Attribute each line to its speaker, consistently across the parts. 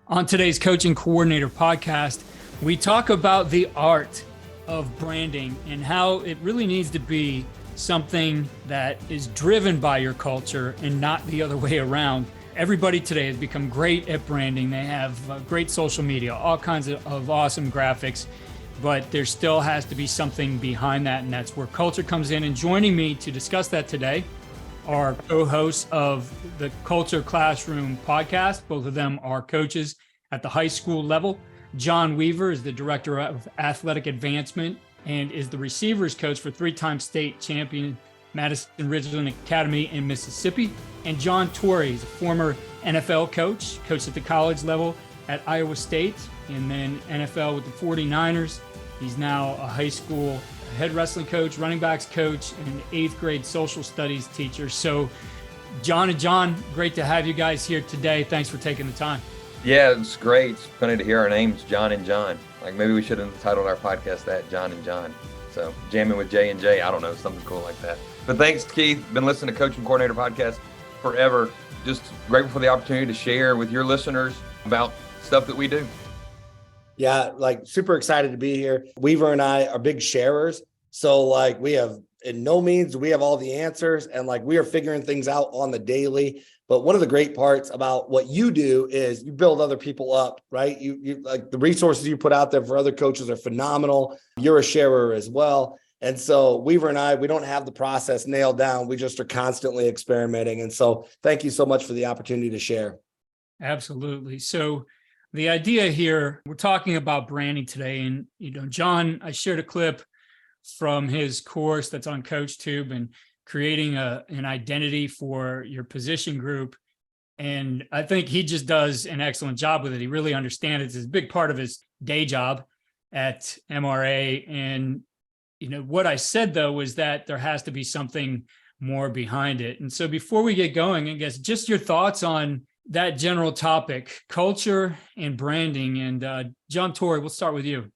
Speaker 1: On today's Coaching Coordinator podcast, we talk about the art of branding and how it really needs to be something that is driven by your culture and not the other way around. Everybody today has become great at branding. They have great social media, all kinds of awesome graphics, but there still has to be something behind that, and that's where culture comes in. And joining me to discuss that today are co-hosts of the Culture Classroom podcast. Both of them are coaches at the high school level. John Weaver is the Director of Athletic Advancement and is the receivers coach for three-time state champion Madison Ridgeland Academy in Mississippi. And John Torrey is a former NFL coach, coached at the college level at Iowa State, and then NFL with the 49ers. He's now a high school head wrestling coach, running backs coach, and an 8th grade social studies teacher. So John and John, great to have you guys here today. Thanks for taking the time.
Speaker 2: Yeah, it's great. It's funny to hear our names, John and John. Like maybe we should have titled our podcast that, John and John. So jamming with J and J, I don't know, something cool like that. But thanks, Keith. Been listening to Coaching Coordinator podcast forever. Just grateful for the opportunity to share with your listeners about stuff that we do.
Speaker 3: Yeah, super excited to be here. Weaver and I are big sharers. So we have, in no means, we have all the answers, and we are figuring things out on the daily. But one of the great parts about what you do is you build other people up, right? You like the resources you put out there for other coaches are phenomenal. You're a sharer as well. And so Weaver and I, we don't have the process nailed down. We just are constantly experimenting. And so thank you so much for the opportunity to share.
Speaker 1: Absolutely. So the idea here, we're talking about branding today. And, John, I shared a clip from his course that's on CoachTube and creating an identity for your position group. And I think he just does an excellent job with it. He really understands it. It's a big part of his day job at MRA. And, what I said, though, was that there has to be something more behind it. And so before we get going, I guess just your thoughts on that general topic, culture and branding. And John Torrey, we'll start with you.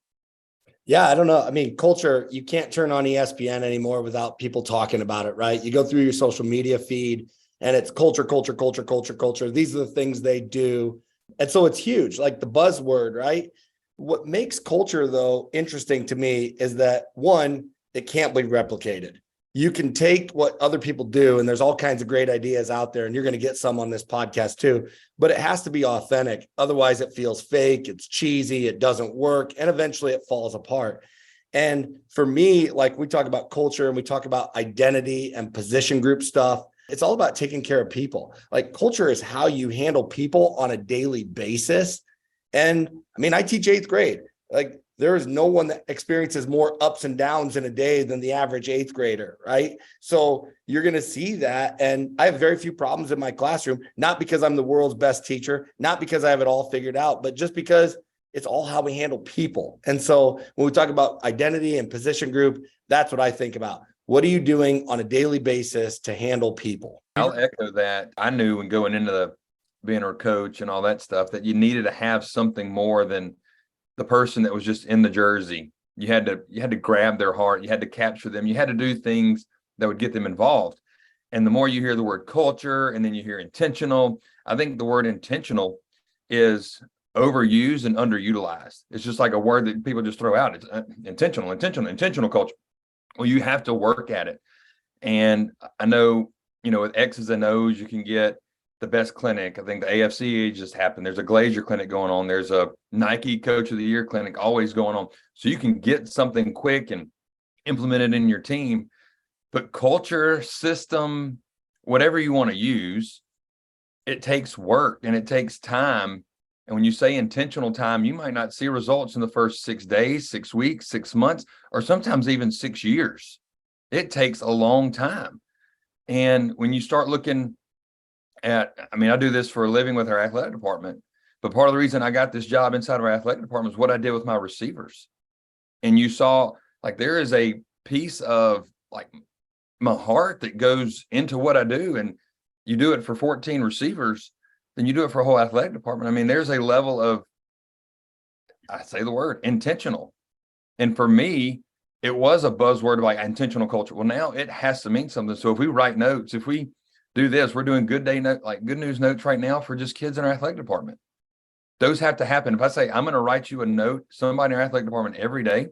Speaker 3: Yeah, I don't know. I mean, culture, you can't turn on ESPN anymore without people talking about it, right? You go through your social media feed and it's culture, culture, culture, culture, culture. These are the things they do. And so it's huge, like the buzzword, right? What makes culture, though, interesting to me is that, one, it can't be replicated. You can take what other people do, and there's all kinds of great ideas out there, and you're going to get some on this podcast too, but it has to be authentic. Otherwise, it feels fake, it's cheesy, it doesn't work, and eventually it falls apart. And for me, we talk about culture and we talk about identity and position group stuff. It's all about taking care of people. Culture is how you handle people on a daily basis. And I mean, I teach 8th grade. There is no one that experiences more ups and downs in a day than the average 8th grader, right? So you're going to see that. And I have very few problems in my classroom, not because I'm the world's best teacher, not because I have it all figured out, but just because it's all how we handle people. And so when we talk about identity and position group, that's what I think about. What are you doing on a daily basis to handle people?
Speaker 2: I'll echo that. I knew when going into being a coach and all that stuff that you needed to have something more than the person that was just in the jersey. You had to grab their heart. You had to capture them. You had to do things that would get them involved. And the more you hear the word culture and then you hear intentional, I think the word intentional is overused and underutilized. It's just like a word that people just throw out. It's intentional culture. Well, you have to work at it. And I know, with X's and O's, you can get the best clinic. I think the AFC just happened. There's a Glazier clinic going on. There's a Nike Coach of the Year clinic always going on. So you can get something quick and implement it in your team. But culture, system, whatever you want to use, it takes work and it takes time. And when you say intentional time, you might not see results in the first 6 days, 6 weeks, 6 months, or sometimes even 6 years. It takes a long time. And when you start looking I do this for a living with our athletic department, but part of the reason I got this job inside of our athletic department is what I did with my receivers. And you saw there is a piece of my heart that goes into what I do, and you do it for 14 receivers, then you do it for a whole athletic department. I mean, there's a level of, I say the word, intentional. And for me, it was a buzzword like intentional culture. Well, now it has to mean something. So if we write notes, if we do this, we're doing good news notes right now for just kids in our athletic department. those have to happen. If I say, I'm going to write you a note, somebody in our athletic department every day,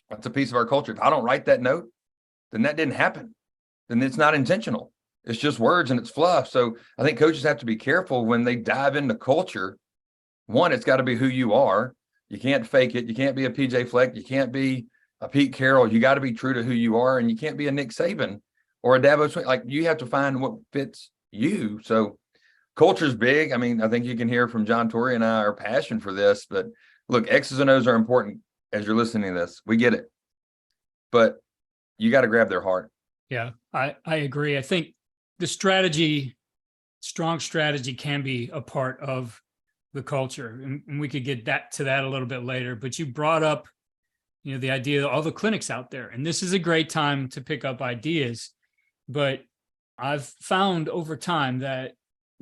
Speaker 2: that's a piece of our culture. If I don't write that note, then that didn't happen. Then it's not intentional. It's just words and it's fluff. So I think coaches have to be careful when they dive into culture. One, it's got to be who you are. You can't fake it. You can't be a PJ Fleck. You can't be a Pete Carroll. You got to be true to who you are, and you can't be a Nick Saban or a Dabo Sweeney. Like, you have to find what fits you. So culture's big. I mean, I think you can hear from John Torrey and I our passion for this, but look, X's and O's are important as you're listening to this. We get it, but you got to grab their heart.
Speaker 1: Yeah, I agree. I think the strong strategy can be a part of the culture. And we could get to that a little bit later, but you brought up, the idea of all the clinics out there, and this is a great time to pick up ideas. But I've found over time that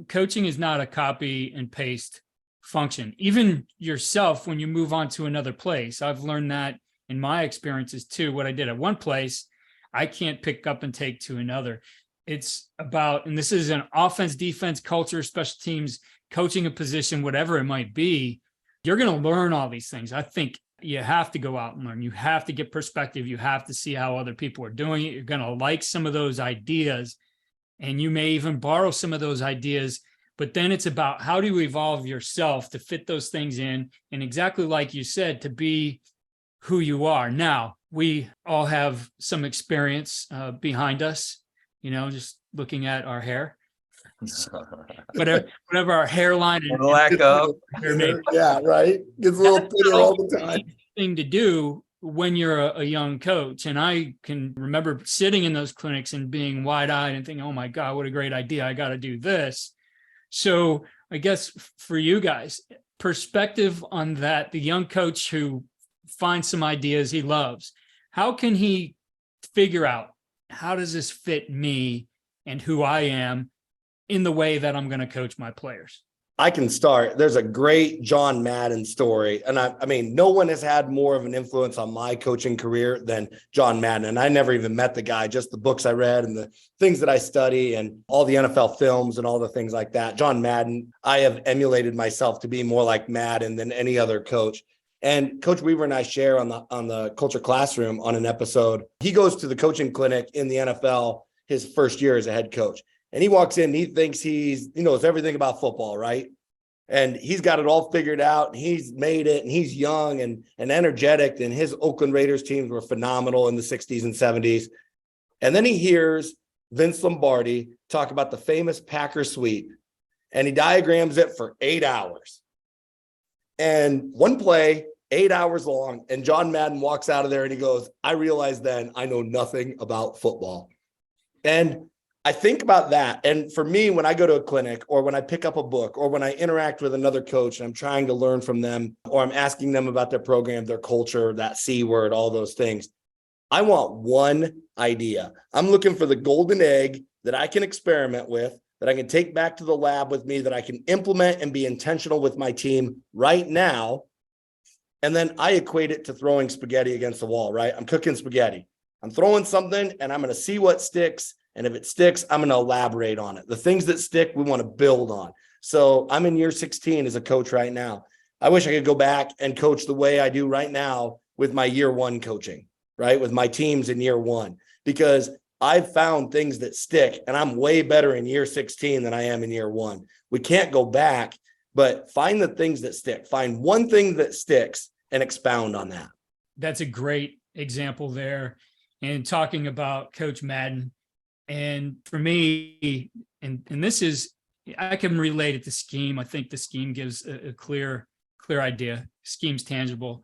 Speaker 1: coaching is not a copy and paste function. Even yourself, when you move on to another place, I've learned that in my experiences too. What I did at one place, I can't pick up and take to another. It's about, and this is an offense, defense, culture, special teams, coaching a position, whatever it might be, you're going to learn all these things. I think you have to go out and learn. You have to get perspective. You have to see how other people are doing it. You're going to like some of those ideas, and you may even borrow some of those ideas. But then it's about, how do you evolve yourself to fit those things in? And exactly like you said, to be who you are. Now, we all have some experience behind us, just looking at our hair. Whatever our hairline and
Speaker 2: lack of.
Speaker 3: Yeah, right. Gets a little thinner all the time.
Speaker 1: Thing to do when you're a young coach. And I can remember sitting in those clinics and being wide-eyed and thinking, oh my God, what a great idea. I got to do this. So I guess for you guys, perspective on that, the young coach who finds some ideas he loves, how can he figure out, how does this fit me and who I am in the way that I'm going to coach my players?
Speaker 3: I can start. There's a great John Madden story. And I mean, no one has had more of an influence on my coaching career than John Madden. And I never even met the guy, just the books I read and the things that I study and all the NFL films and all the things like that. John Madden, I have emulated myself to be more like Madden than any other coach. And Coach Weaver and I share on the Culture Classroom on an episode. He goes to the coaching clinic in the NFL his first year as a head coach. And he walks in, he thinks he knows everything about football, right? And he's got it all figured out, and he's made it, and he's young and energetic, and his Oakland Raiders teams were phenomenal in the 60s and 70s. And then he hears Vince Lombardi talk about the famous Packer sweep, and he diagrams it for 8 hours. And one play, 8 hours long, and John Madden walks out of there and he goes, I realized then I know nothing about football. And I think about that. And for me, when I go to a clinic or when I pick up a book or when I interact with another coach and I'm trying to learn from them, or I'm asking them about their program, their culture, that C word, all those things, I want one idea. I'm looking for the golden egg that I can experiment with, that I can take back to the lab with me, that I can implement and be intentional with my team right now. And then I equate it to throwing spaghetti against the wall, right? I'm cooking spaghetti. I'm throwing something and I'm going to see what sticks. And if it sticks, I'm going to elaborate on it. The things that stick, we want to build on. So I'm in year 16 as a coach right now. I wish I could go back and coach the way I do right now with my year one coaching, right? With my teams in year one, because I've found things that stick and I'm way better in year 16 than I am in year one. We can't go back, but find the things that stick. Find one thing that sticks and expound on that.
Speaker 1: That's a great example there. And talking about Coach Madden, and for me, and this is, I can relate it to scheme. I think the scheme gives a clear idea. Scheme's tangible.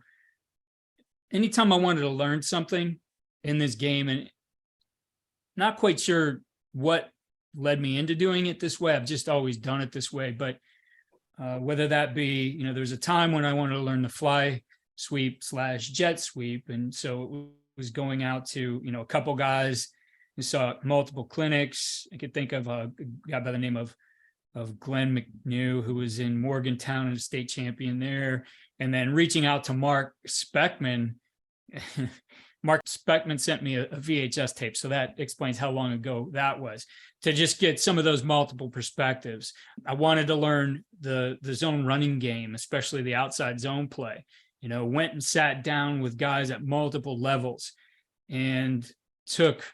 Speaker 1: Anytime I wanted to learn something in this game, and not quite sure what led me into doing it this way, I've just always done it this way. But whether that be, there's a time when I wanted to learn the fly sweep / jet sweep. And so it was going out to, a couple guys who saw multiple clinics. I could think of a guy by the name of Glenn McNew, who was in Morgantown and a state champion there. And then reaching out to Mark Speckman, Mark Speckman sent me a VHS tape. So that explains how long ago that was, to just get some of those multiple perspectives. I wanted to learn the zone running game, especially the outside zone play. Went and sat down with guys at multiple levels and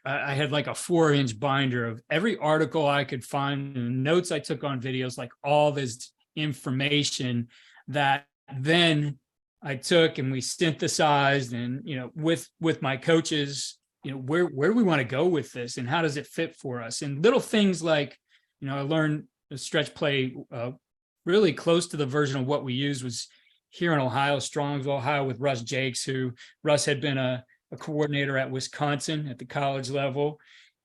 Speaker 1: I had like a 4-inch binder of every article I could find and notes I took on videos, like all this information that then I took and we synthesized, and with my coaches, where do we want to go with this and how does it fit for us? And little things like, I learned a stretch play really close to the version of what we used was here in Ohio, Strongsville, Ohio, with Russ Jakes, who Russ had been a coordinator at Wisconsin at the college level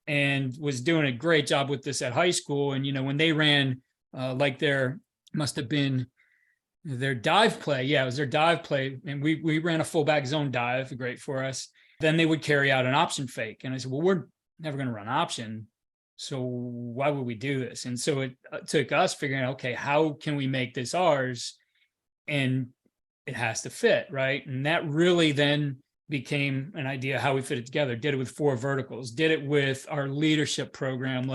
Speaker 1: and was doing a great job with this at high school. And, when they ran must have been their dive play. Yeah, it was their dive play. And we ran a fullback zone dive, great for us. Then they would carry out an option fake. And I said, well, we're never going to run option. So why would we do this? And so it took us figuring out, okay, how can we make this ours? And it has to fit, right? And that really then became an idea how we fit it together. Did it with 4 verticals, did it with our leadership program.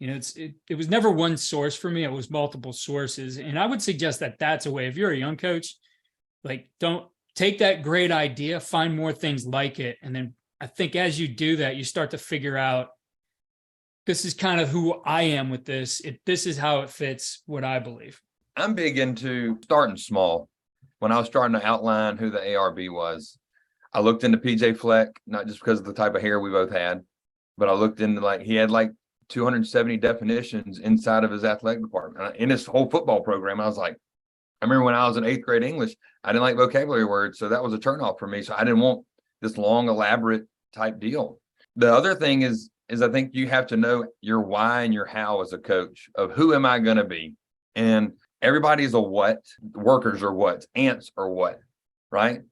Speaker 1: It was never one source for me. It was multiple sources. And I would suggest that that's a way, if you're a young coach, don't take that great idea, find more things like it. And then I think as you do that, you start to figure out, this is kind of who I am with this. This is how it fits what I believe.
Speaker 2: I'm big into starting small. When I was starting to outline who the ARB was, I looked into PJ Fleck, not just because of the type of hair we both had, but I looked into he had 270 definitions inside of his athletic department. In his whole football program, I was like, I remember when I was in 8th grade English, I didn't like vocabulary words. So that was a turnoff for me. So I didn't want this long, elaborate type deal. The other thing is I think you have to know your why and your how as a coach of who am I going to be? And everybody's a what, workers are what, ants are what, right?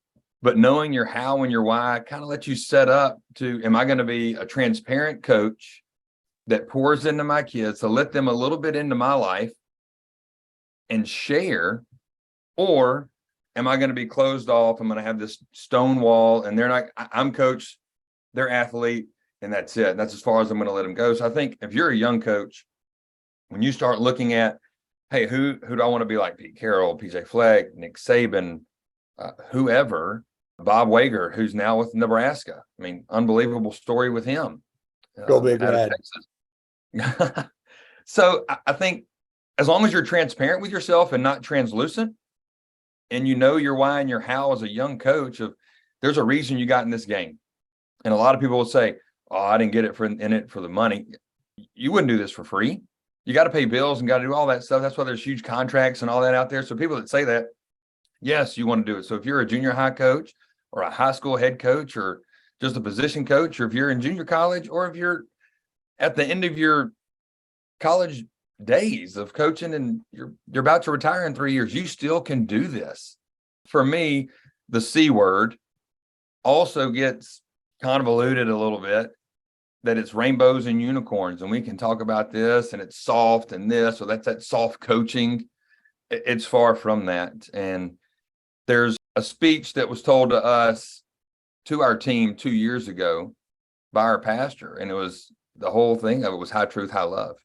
Speaker 2: But knowing your how and your why kind of lets you set up to, am I going to be a transparent coach that pours into my kids to let them a little bit into my life and share, or am I going to be closed off? I'm going to have this stone wall and they're not, I'm coach, they're athlete, and that's it. That's as far as I'm going to let them go. So I think if you're a young coach, when you start looking at, hey, who do I want to be like? Pete Carroll, PJ Fleck, Nick Saban, whoever, Bob Wager, who's now with Nebraska. I mean, unbelievable story with him.
Speaker 3: Go Big Red.
Speaker 2: So I think as long as you're transparent with yourself and not translucent, and you know your why and your how as a young coach, of there's a reason you got in this game. And a lot of people will say, oh, I didn't get it in it for the money. You wouldn't do this for free. You got to pay bills and got to do all that stuff. That's why there's huge contracts and all that out there. So people that say that, yes, you want to do it. So if you're a junior high coach or a high school head coach or just a position coach, or if you're in junior college, or if you're at the end of your college days of coaching and you're about to retire in 3 years, you still can do this. For me, the C word also gets convoluted a little bit, that it's rainbows and unicorns, and we can talk about this and it's soft and this, or that's that soft coaching. It's far from that. And there's a speech that was told to us, to our team 2 years ago by our pastor, and it was, the whole thing of it was high truth, high love.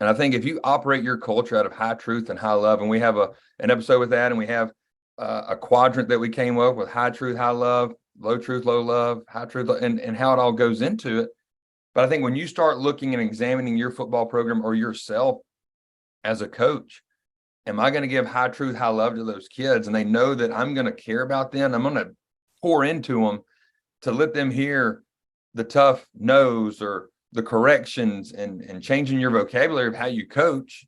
Speaker 2: And I think if you operate your culture out of high truth and high love, and we have an episode with that, and we have a quadrant that we came up with: high truth, high love, low truth, low love, high truth, and how it all goes into it. But I think when you start looking and examining your football program or yourself as a coach, am I going to give high truth, high love to those kids? And they know that I'm going to care about them. I'm going to pour into them to let them hear the tough no's or the corrections and changing your vocabulary of how you coach.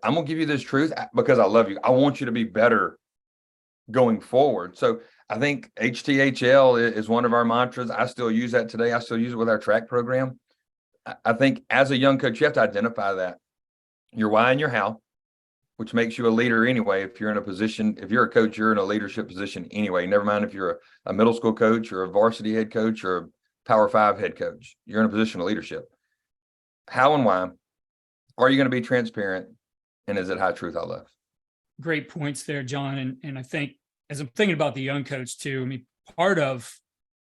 Speaker 2: I'm going to give you this truth because I love you. I want you to be better going forward. So I think HTHL is one of our mantras. I still use that today. I still use it with our track program. I think as a young coach, you have to identify that, your why and your how, which makes you a leader anyway. If you're in a position, if you're a coach, you're in a leadership position anyway. Never mind if you're a middle school coach or a varsity head coach or a Power 5 head coach, you're in a position of leadership. How and why? Are you going to be transparent? And is it high truth, high love?
Speaker 1: Great points there, John. And I think as I'm thinking about the young coach too, I mean, part of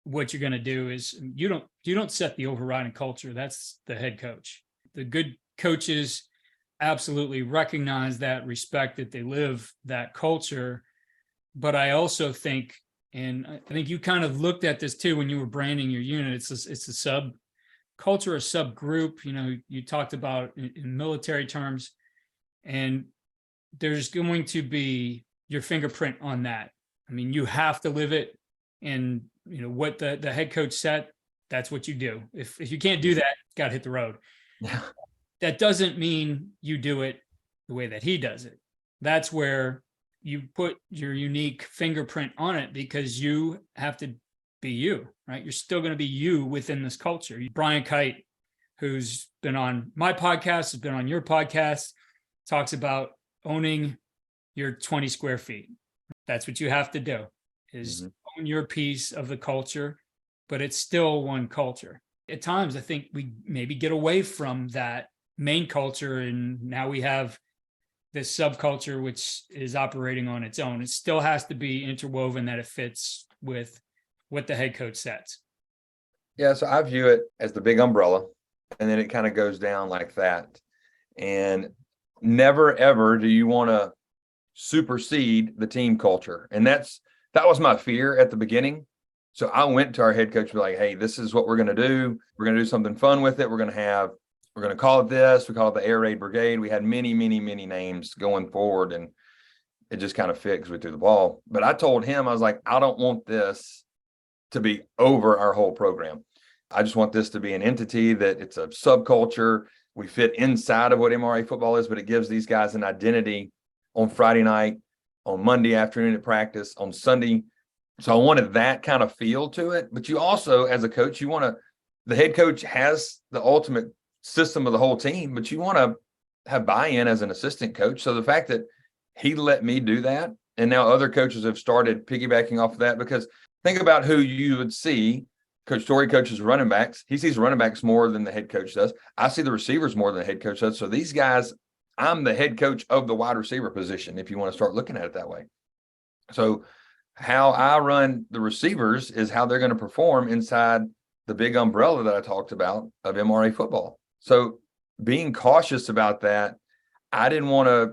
Speaker 1: what you're going to do is you don't set the overriding culture. That's the head coach. The good coaches absolutely recognize that, respect that, they live that culture. But I also think, and I think you kind of looked at this too when you were branding your unit, it's a sub culture, a subgroup. You talked about in military terms, and there's going to be your fingerprint on that. I mean, you have to live it, and what the head coach said, that's what you do. If you can't do that, got to hit the road.
Speaker 2: Yeah.
Speaker 1: That doesn't mean you do it the way that he does it. That's where you put your unique fingerprint on it, because you have to be you, right? You're still going to be you within this culture. Brian Kite, who's been on my podcast, has been on your podcast, talks about owning your 20 square feet. That's what you have to do, is own your piece of the culture, but it's still one culture. At times, I think we maybe get away from that main culture, and now we have this subculture which is operating on its own. It still has to be interwoven, that it fits with what the head coach sets.
Speaker 2: Yeah, so I view it as the big umbrella, and then it kind of goes down like that. And never ever do you want to supersede the team culture. And that was my fear at the beginning. So I went to our head coach and be like, hey, this is what we're going to do. We're going to do something fun with it. We're going to call it this. We call it the Air Raid Brigade. We had many, many, many names going forward, and it just kind of fit because we threw the ball. But I told him, I was like, I don't want this to be over our whole program. I just want this to be an entity that it's a subculture. We fit inside of what MRA football is, but it gives these guys an identity on Friday night, on Monday afternoon at practice, on Sunday. So I wanted that kind of feel to it. But you also, as a coach, the head coach has the ultimate system of the whole team, but you want to have buy-in as an assistant coach. So the fact that he let me do that, and now other coaches have started piggybacking off of that, because think about who you would see. Coach Torrey coaches running backs. He sees running backs more than the head coach does. I see the receivers more than the head coach does. So these guys, I'm the head coach of the wide receiver position, if you want to start looking at it that way. So how I run the receivers is how they're going to perform inside the big umbrella that I talked about of MRA football. So being cautious about that, I didn't want to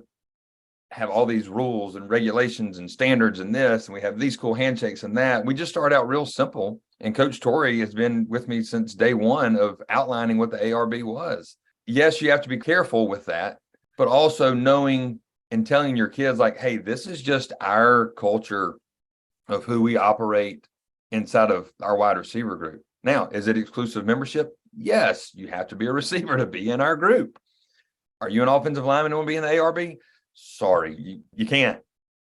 Speaker 2: have all these rules and regulations and standards and this, and we have these cool handshakes and that. We just started out real simple. And Coach Torrey has been with me since day one of outlining what the ARB was. Yes, you have to be careful with that, but also knowing and telling your kids, like, hey, this is just our culture of who we operate inside of our wide receiver group. Now, is it exclusive membership? Yes, you have to be a receiver to be in our group. Are you an offensive lineman and want to be in the ARB? Sorry, you can't.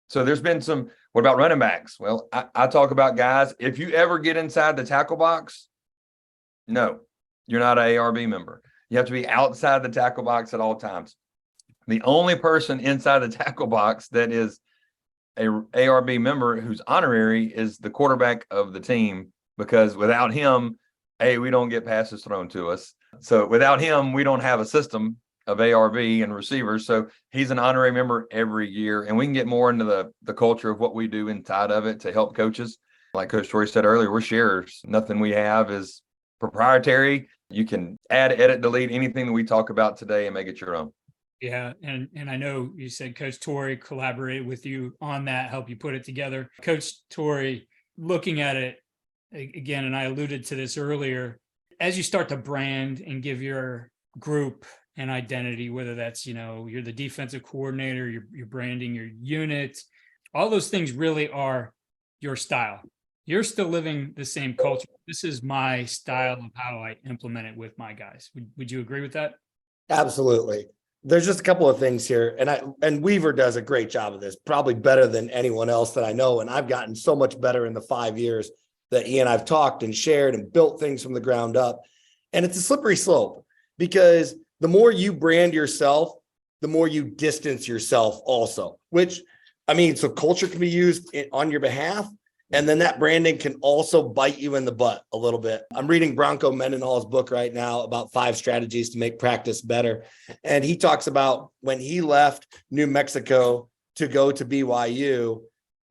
Speaker 2: So there's been some, what about running backs? Well, I talk about guys, if you ever get inside the tackle box, no, you're not an ARB member. You have to be outside the tackle box at all times. The only person inside the tackle box that is a ARB member who's honorary is the quarterback of the team, because without him, we don't get passes thrown to us. So without him, we don't have a system of ARB and receivers. So he's an honorary member every year, and we can get more into the culture of what we do inside of it to help coaches. Like Coach Torrey said earlier, we're sharers. Nothing we have is proprietary. You can add, edit, delete anything that we talk about today and make it your own.
Speaker 1: Yeah. And I know you said Coach Torrey collaborated with you on that, help you put it together. Coach Torrey, looking at it again, and I alluded to this earlier, as you start to brand and give your group an identity, whether that's, you're the defensive coordinator, you're branding your unit, all those things really are your style. You're still living the same culture. This is my style of how I implement it with my guys. Would you agree with that?
Speaker 3: Absolutely. There's just a couple of things here, and Weaver does a great job of this, probably better than anyone else that I know. And I've gotten so much better in the 5 years that he and I've talked and shared and built things from the ground up. And it's a slippery slope, because the more you brand yourself, the more you distance yourself also, so culture can be used on your behalf. And then that branding can also bite you in the butt a little bit. I'm reading Bronco Mendenhall's book right now about 5 strategies to make practice better. And he talks about when he left New Mexico to go to BYU,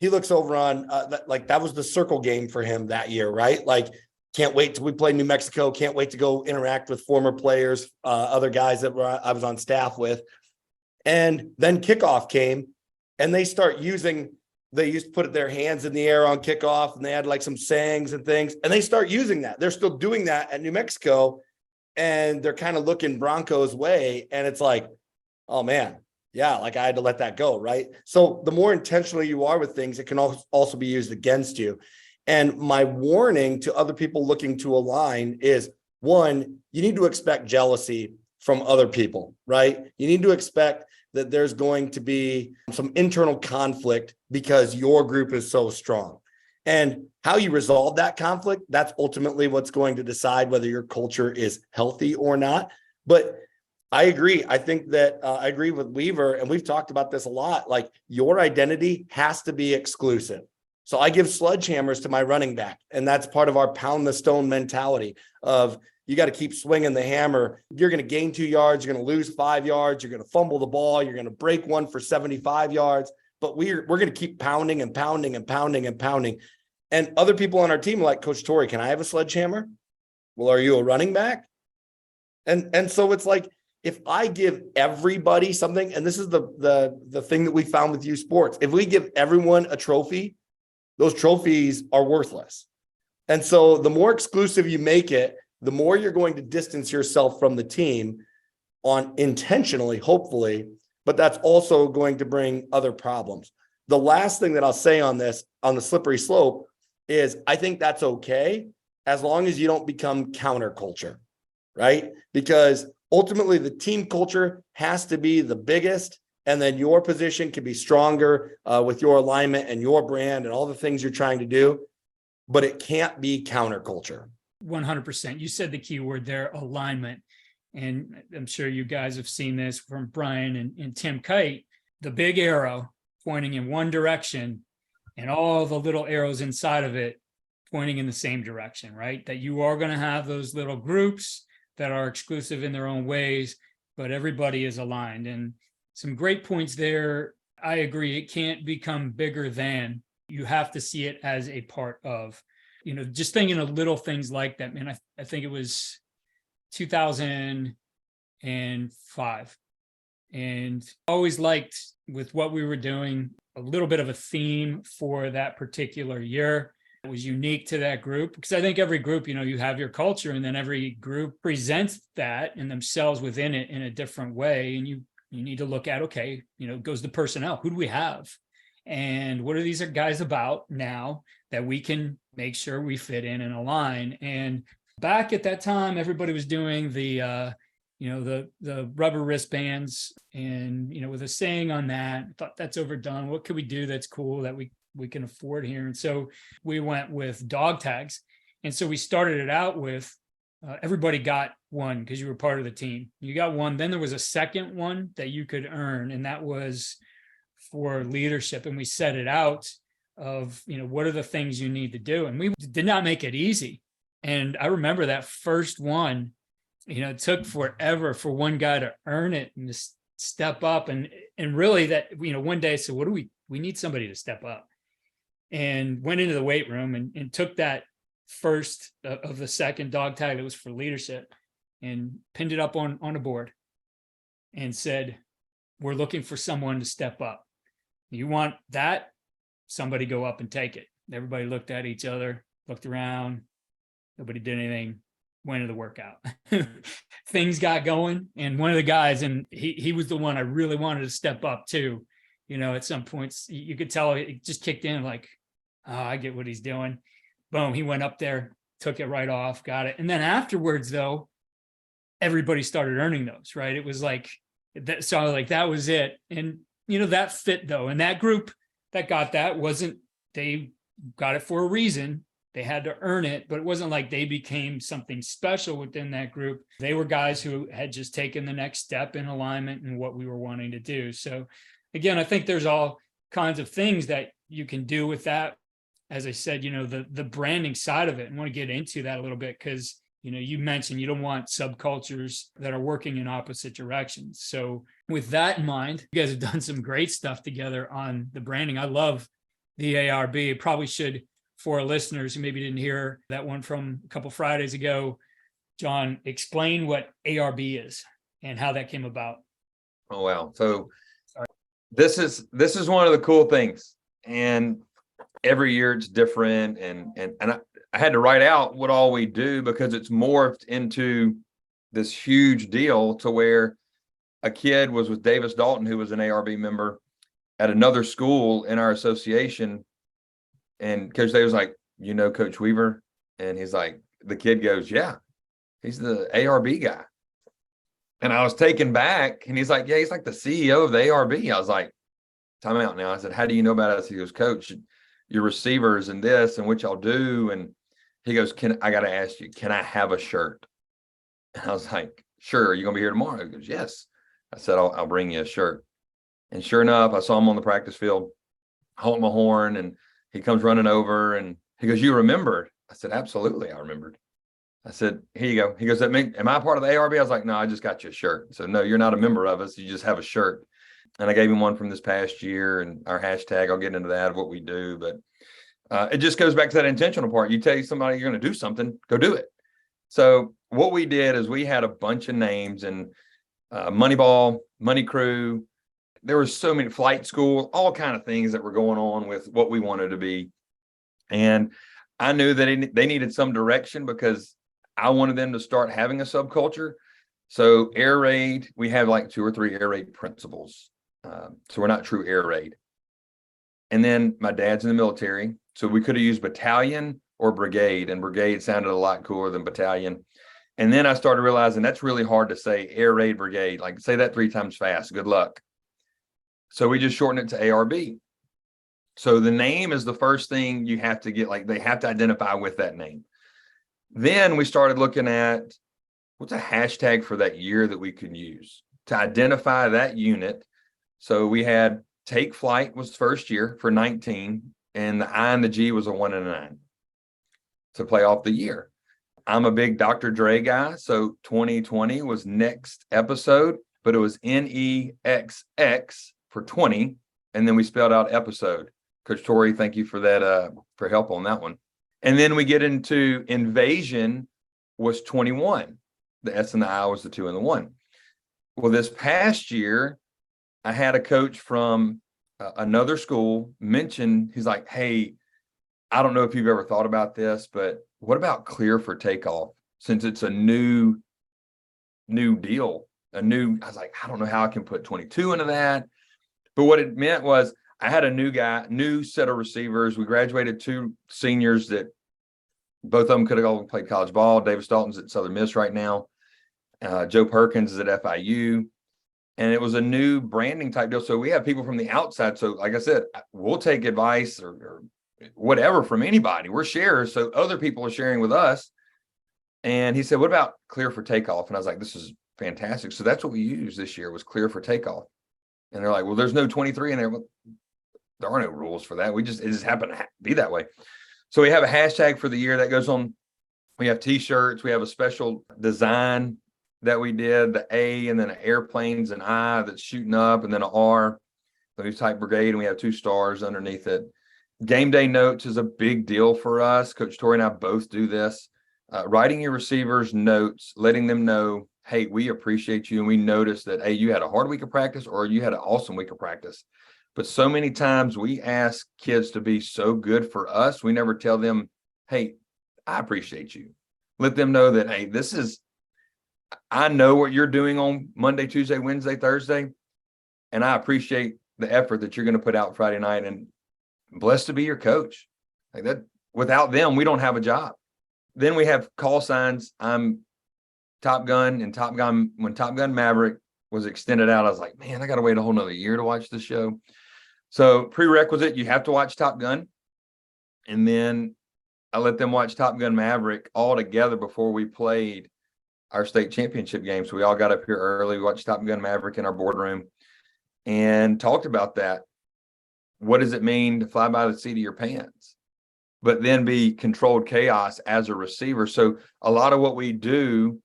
Speaker 3: he looks over on that was the circle game for him that year, right? Like, can't wait till we play New Mexico. Can't wait to go interact with former players, other guys that I was on staff with. And then kickoff came, and they used to put their hands in the air on kickoff, and they had like some sayings and things, and they start using that. They're still doing that at New Mexico, and they're kind of looking Broncos way. And it's like, oh man, yeah, like I had to let that go, right? So the more intentional you are with things, it can also be used against you. And my warning to other people looking to align is, one, you need to expect jealousy from other people, right? You need to expect that there's going to be some internal conflict because your group is so strong. And how you resolve that conflict, that's ultimately what's going to decide whether your culture is healthy or not. But I agree. I think that I agree with Weaver, and we've talked about this a lot. Like, your identity has to be exclusive. So I give sledgehammers to my running back, and that's part of our pound the stone mentality of, you got to keep swinging the hammer. You're going to gain 2 yards. You're going to lose 5 yards. You're going to fumble the ball. You're going to break one for 75 yards. But we're going to keep pounding and pounding and pounding and pounding. And other people on our team are like, Coach Torrey, can I have a sledgehammer? Well, are you a running back? And so it's like, if I give everybody something, and this is the thing that we found with youth sports, if we give everyone a trophy, those trophies are worthless. And so the more exclusive you make it, the more you're going to distance yourself from the team on intentionally, hopefully, but that's also going to bring other problems. The last thing that I'll say on this, on the slippery slope, is I think that's okay as long as you don't become counterculture, right? Because ultimately the team culture has to be the biggest, and then your position can be stronger with your alignment and your brand and all the things you're trying to do, but it can't be counterculture.
Speaker 1: 100%. You said the key word there, alignment. And I'm sure you guys have seen this from Brian and Tim Kite, the big arrow pointing in one direction and all the little arrows inside of it pointing in the same direction, right? That you are going to have those little groups that are exclusive in their own ways, but everybody is aligned. And some great points there. I agree. It can't become bigger than. You have to see it as a part of. Just thinking of little things like that, man. I think it was 2005, and always liked with what we were doing, a little bit of a theme for that particular year. It was unique to that group, because I think every group, you have your culture, and then every group presents that and themselves within it in a different way. And you need to look at, okay, goes the personnel. Who do we have? And what are these guys about now that we can make sure we fit in and align? And back at that time, everybody was doing the rubber wristbands, and, with a saying on that, I thought that's overdone. What could we do that's cool that we can afford here? And so we went with dog tags. And so we started it out with everybody got one because you were part of the team. You got one. Then there was a second one that you could earn, and that was for leadership. And we set it out of, what are the things you need to do? And we did not make it easy. And I remember that first one, it took forever for one guy to earn it and to step up. And really that, one day I said, we need somebody to step up, and went into the weight room and took that first of the second dog tag that was for leadership and pinned it up on a board and said, we're looking for someone to step up. You want that? Somebody go up and take it. Everybody looked at each other, looked around. Nobody did anything. Went to the workout. Things got going. And one of the guys, and he was the one I really wanted to step up to. At some points, you could tell it just kicked in like, oh, I get what he's doing. Boom, he went up there, took it right off, got it. And then afterwards, though, everybody started earning those, right? It was like, so like that was it. And, that fit, though. And that group that got that they got it for a reason. They had to earn it, but it wasn't like they became something special within that group. They were guys who had just taken the next step in alignment and what we were wanting to do. So again, I think there's all kinds of things that you can do with that. As I said, the branding side of it, and want to get into that a little bit, because, you mentioned you don't want subcultures that are working in opposite directions. So with that in mind, you guys have done some great stuff together on the branding. I love the ARB. Probably should, for our listeners who maybe didn't hear that one from a couple Fridays ago, John, explain what ARB is and how that came about.
Speaker 2: Oh, wow. So this is one of the cool things. And every year it's different. And I had to write out what all we do because it's morphed into this huge deal to where a kid was with Davis Dalton, who was an ARB member at another school in our association. And Coach Davis was like, you know, Coach Weaver? And he's like, the kid goes, yeah, he's the ARB guy. And I was taken back, and he's like, yeah, he's like the CEO of the ARB. I was like, time out now. I said, how do you know about us? He goes, Coach, your receivers and this and what y'all do. And he goes, I got to ask you, can I have a shirt? And I was like, sure. Are you going to be here tomorrow? He goes, yes. I said, I'll bring you a shirt. And sure enough, I saw him on the practice field holding my horn, and he comes running over and he goes, you remembered? I said, absolutely. I remembered. I said, here you go. He goes, am I part of the ARB? I was like, no, I just got you a shirt. So no, you're not a member of us. You just have a shirt. And I gave him one from this past year and our hashtag. I'll get into that of what we do, but it just goes back to that intentional part. You tell somebody you're going to do something, go do it. So what we did is we had a bunch of names, and Moneyball, Money Crew. There was so many, Flight School, all kind of things that were going on with what we wanted to be. And I knew that they needed some direction because I wanted them to start having a subculture. So air raid, we have like 2 or 3 air raid principles. So we're not true air raid. And then my dad's in the military. So we could have used battalion or brigade, and brigade sounded a lot cooler than battalion. And then I started realizing that's really hard to say, air raid brigade. Like, say that 3 times fast. Good luck. So we just shortened it to ARB. So the name is the first thing you have to get, like they have to identify with that name. Then we started looking at what's a hashtag for that year that we can use to identify that unit. So we had Take Flight was the first year for 19, and the I and the G was a 1 and a 9 to play off the year. I'm a big Dr. Dre guy, so 2020 was next episode, but it was NEXX for 20, and then we spelled out episode. Coach Torrey, thank you for that, for help on that one. And then we get into Invasion was 21. The S and the I was the 2 and the 1. Well, this past year, I had a coach from another school mention, he's like, hey, I don't know if you've ever thought about this, but what about Clear for Takeoff? Since it's a new deal, I was like, I don't know how I can put 22 into that. But what it meant was I had a new set of receivers. We graduated 2 seniors that both of them could have all played college ball. Davis Dalton's at Southern Miss right now. Joe Perkins is at FIU. And it was a new branding type deal. So we have people from the outside. So like I said, we'll take advice or whatever from anybody. We're sharers. So other people are sharing with us. And he said, what about Clear for Takeoff? And I was like, this is fantastic. So that's what we used this year was Clear for Takeoff. And they're like, well, there's no 23 in there. Well, there are no rules for that. It just happened to be that way. So we have a hashtag for the year that goes on. We have t-shirts. We have a special design that we did, the A, and then an airplane's an I that's shooting up, and then an R. So we type brigade, and we have 2 stars underneath it. Game day notes is a big deal for us. Coach Torrey and I both do this. Writing your receivers notes, letting them know, hey, we appreciate you, and we noticed that, hey, you had a hard week of practice or you had an awesome week of practice. But so many times we ask kids to be so good for us, we never tell them, hey, I appreciate you. Let them know that, hey, I know what you're doing on Monday, Tuesday, Wednesday, Thursday, and I appreciate the effort that you're going to put out Friday night, and blessed to be your coach. Like that, without them, we don't have a job. Then we have call signs. I'm Top Gun, and Top Gun, when Top Gun Maverick was extended out, I was like, man, I got to wait a whole nother year to watch this show. So prerequisite, you have to watch Top Gun. And then I let them watch Top Gun Maverick all together before we played our state championship game. So we all got up here early, watched Top Gun Maverick in our boardroom and talked about that. What does it mean to fly by the seat of your pants, but then be controlled chaos as a receiver? So a lot of what we do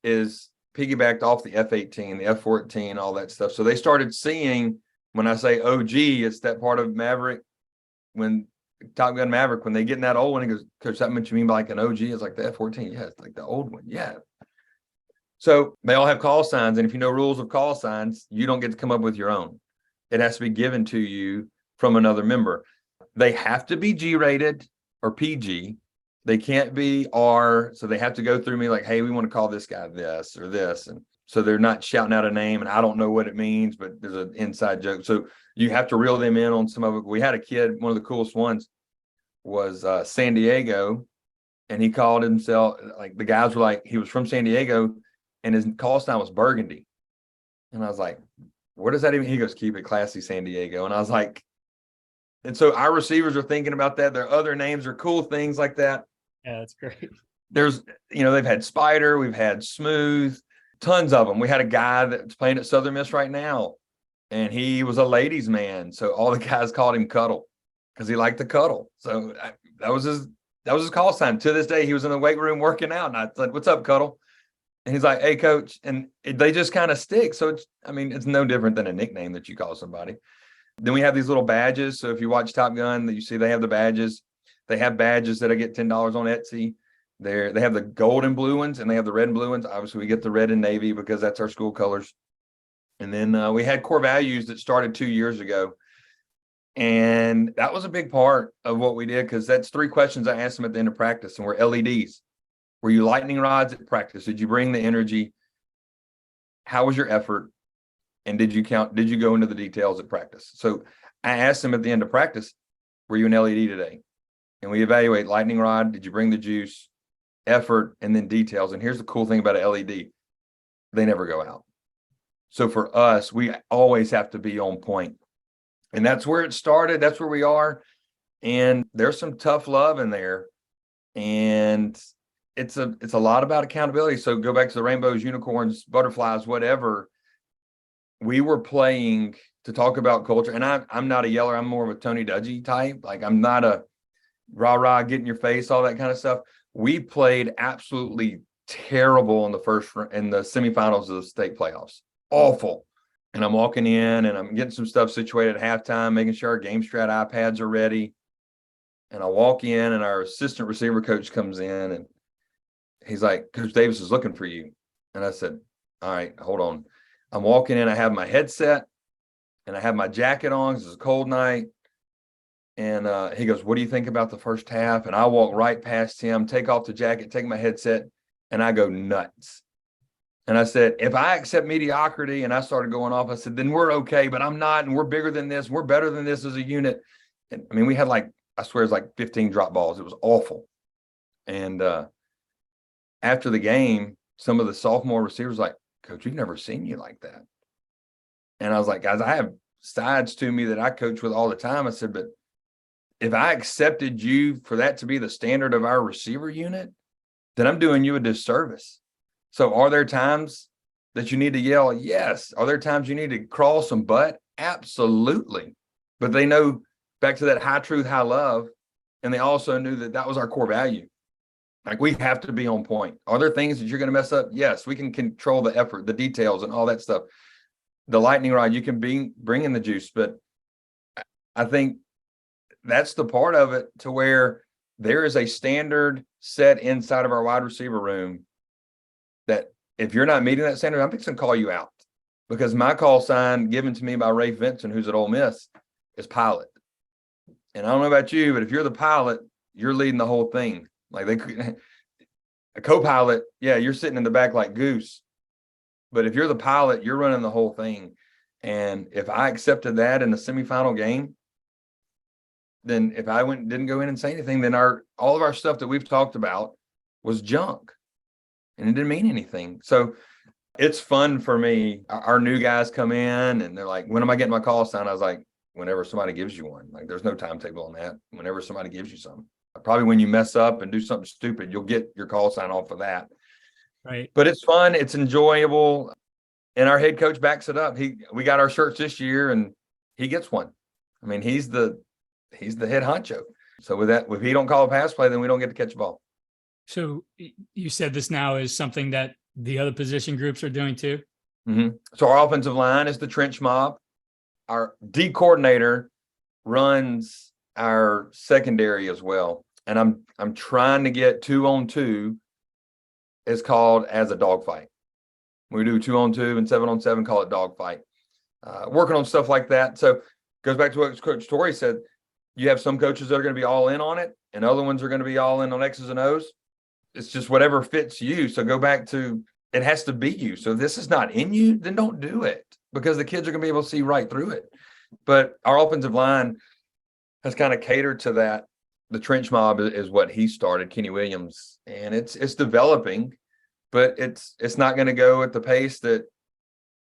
Speaker 2: is piggybacked off the F-18, the F-14, all that stuff. So they started seeing, when I say OG, it's that part of Maverick when Top Gun Maverick, when they get in that old one, he goes, Coach, that what you mean by like an OG? It's like the F-14. Yeah, it's like the old one. Yeah. So they all have call signs. And if you know rules of call signs, you don't get to come up with your own. It has to be given to you from another member. They have to be G-rated or PG. They can't be R. So they have to go through me like, hey, we want to call this guy this or this. And so they're not shouting out a name and I don't know what it means, but there's an inside joke. So you have to reel them in on some of it. We had a kid, one of the coolest ones was San Diego. And he called himself, like the guys were like, he was from San Diego and his call sign was Burgundy. And I was like, what does that even? He goes, keep it classy, San Diego. And I was like, and so our receivers are thinking about that. Their other names are cool things like that.
Speaker 1: Yeah, that's great.
Speaker 2: There's, they've had Spider, we've had Smooth, tons of them. We had a guy that's playing at Southern Miss right now, and he was a ladies' man. So all the guys called him Cuddle because he liked to cuddle. So that was his call sign. To this day, he was in the weight room working out, and I said, "What's up, Cuddle?" And he's like, "Hey, Coach." And they just kind of stick. So it's no different than a nickname that you call somebody. Then we have these little badges. So if you watch Top Gun, you see they have the badges. They have badges that I get $10 on Etsy. They have the gold and blue ones, and they have the red and blue ones. Obviously, we get the red and navy because that's our school colors. And then we had core values that started 2 years ago. And that was a big part of what we did because that's 3 questions I asked them at the end of practice, and we're LEDs. Were you lightning rods at practice? Did you bring the energy? How was your effort? And did you go into the details at practice? So I asked them at the end of practice, were you an LED today? And we evaluate lightning rod. Did you bring the juice, effort, and then details? And here's the cool thing about an LED. They never go out. So for us, we always have to be on point. And that's where it started. That's where we are. And there's some tough love in there. And it's a lot about accountability. So go back to the rainbows, unicorns, butterflies, whatever. We were playing to talk about culture. And I'm not a yeller. I'm more of a Tony Dungy type. Like I'm not a rah-rah, get in your face, all that kind of stuff. We played absolutely terrible in the semifinals of the state playoffs. Awful. And I'm walking in and I'm getting some stuff situated at halftime, making sure our game strat iPads are ready. And I walk in and our assistant receiver coach comes in and he's like, Coach Davis is looking for you. And I said, all right, hold on. I'm walking in, I have my headset and I have my jacket on because it's a cold night. And he goes, what do you think about the first half? And I walk right past him, take off the jacket, take my headset, and I go nuts. And I said, if I accept mediocrity, and I started going off, I said, then we're okay, but I'm not, and we're bigger than this. We're better than this as a unit. And I mean, we had I swear it's like 15 drop balls. It was awful. And after the game, some of the sophomore receivers were like, Coach, we've never seen you like that. And I was like, guys, I have sides to me that I coach with all the time. I said, but if I accepted you for that to be the standard of our receiver unit, then I'm doing you a disservice. So are there times that you need to yell? Yes. Are there times you need to crawl some butt? Absolutely. But they know back to that high truth, high love. And they also knew that was our core value. Like we have to be on point. Are there things that you're going to mess up? Yes, we can control the effort, the details and all that stuff. The lightning rod, you can bring in the juice, but I think that's the part of it to where there is a standard set inside of our wide receiver room that if you're not meeting that standard, I'm fixing to call you out because my call sign given to me by Rafe Vincent, who's at Ole Miss, is pilot. And I don't know about you, but if you're the pilot, you're leading the whole thing. Like a co-pilot, yeah, you're sitting in the back like Goose. But if you're the pilot, you're running the whole thing. And if I accepted that in the semifinal game, then if I didn't go in and say anything, then all of our stuff that we've talked about was junk. And it didn't mean anything. So it's fun for me. Our new guys come in and they're like, when am I getting my call sign? I was like, whenever somebody gives you one. Like there's no timetable on that. Whenever somebody gives you some. Probably when you mess up and do something stupid, you'll get your call sign off of that.
Speaker 1: Right.
Speaker 2: But it's fun. It's enjoyable. And our head coach backs it up. We got our shirts this year and he gets one. I mean, he's the head honcho. So with that, if he don't call a pass play, then we don't get to catch a ball.
Speaker 1: So you said this now is something that the other position groups are doing too?
Speaker 2: Mm-hmm. So our offensive line is the trench mob. Our D coordinator runs our secondary as well. And I'm trying to get 2-on-2 is called as a dogfight. We do 2-on-2 and 7-on-7, call it dogfight. Working on stuff like that. So goes back to what Coach Torrey said. You have some coaches that are going to be all in on it, and other ones are going to be all in on X's and O's. It's just whatever fits you. So go back to, it has to be you. So if this is not in you, then don't do it, because the kids are going to be able to see right through it. But our offensive line has kind of catered to that. The trench mob is what he started, Kenny Williams, and it's developing, but it's not going to go at the pace that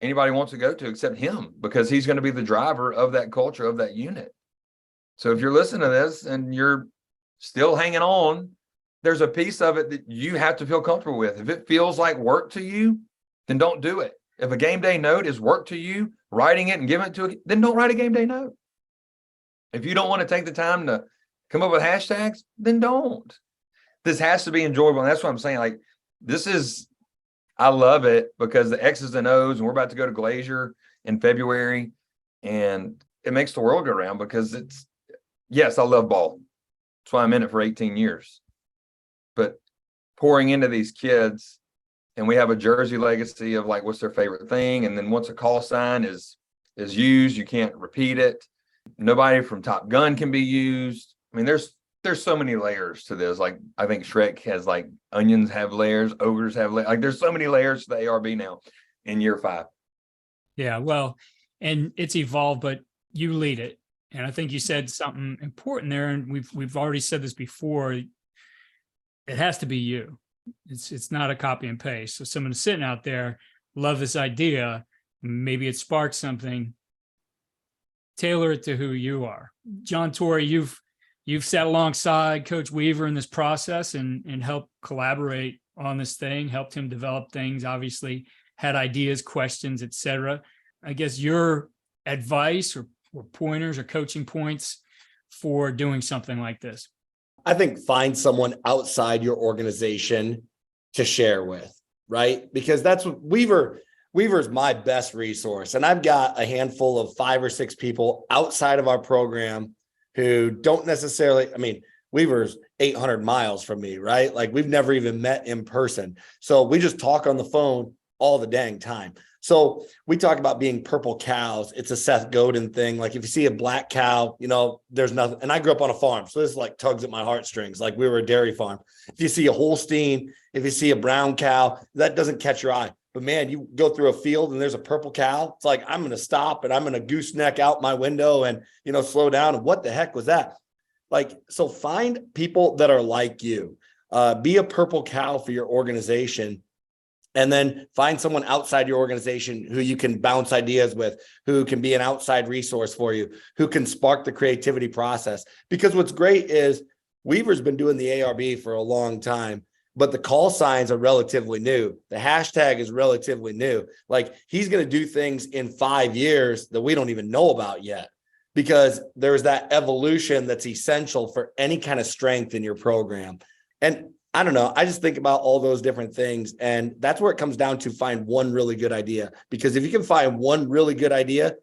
Speaker 2: anybody wants to go to except him, because he's going to be the driver of that culture, of that unit. So if you're listening to this and you're still hanging on, there's a piece of it that you have to feel comfortable with. If it feels like work to you, then don't do it. If a game day note is work to you, writing it and giving it to it, then don't write a game day note. If you don't want to take the time to come up with hashtags, then don't. This has to be enjoyable. And that's what I'm saying. Like, I love it because the X's and O's, and we're about to go to Glacier in February, and it makes the world go round, because yes, I love ball. That's why I'm in it for 18 years. But pouring into these kids, and we have a jersey legacy of like, what's their favorite thing? And then once a call sign is used, you can't repeat it. Nobody from Top Gun can be used. I mean, there's so many layers to this. Like, I think Shrek has, like, onions have layers, ogres have layers. Like, there's so many layers to the ARB now in year 5.
Speaker 1: Yeah, well, and it's evolved, but you lead it. And I think you said something important there, and we've already said this before. It has to be you. It's not a copy and paste. So someone sitting out there, love this idea, maybe it sparks something. Tailor it to who you are. John Torrey, you've sat alongside Coach Weaver in this process and helped collaborate on this thing, helped him develop things, obviously had ideas, questions, etc. I guess your advice or pointers or coaching points for doing something like this.
Speaker 3: I think find someone outside your organization to share with, right? Because that's what Weaver's my best resource. And I've got a handful of 5 or 6 people outside of our program who don't necessarily, I mean, Weaver's 800 miles from me, right? Like, we've never even met in person. So we just talk on the phone all the dang time. So we talk about being purple cows. It's a Seth Godin thing. Like, if you see a black cow, there's nothing. And I grew up on a farm, so this like tugs at my heartstrings. Like, we were a dairy farm. If you see a Holstein, if you see a brown cow, that doesn't catch your eye. But man, you go through a field and there's a purple cow. It's like, I'm going to stop and I'm going to gooseneck out my window and, slow down. And what the heck was that? Like, so find people that are like you, be a purple cow for your organization. And then find someone outside your organization who you can bounce ideas with, who can be an outside resource for you, who can spark the creativity process. Because what's great is Weaver's been doing the ARB for a long time, but the call signs are relatively new. The hashtag is relatively new. Like, he's going to do things in 5 years that we don't even know about yet, because there's that evolution that's essential for any kind of strength in your program. And I don't know. I just think about all those different things. And that's where it comes down to find one really good idea. Because if you can find one really good idea,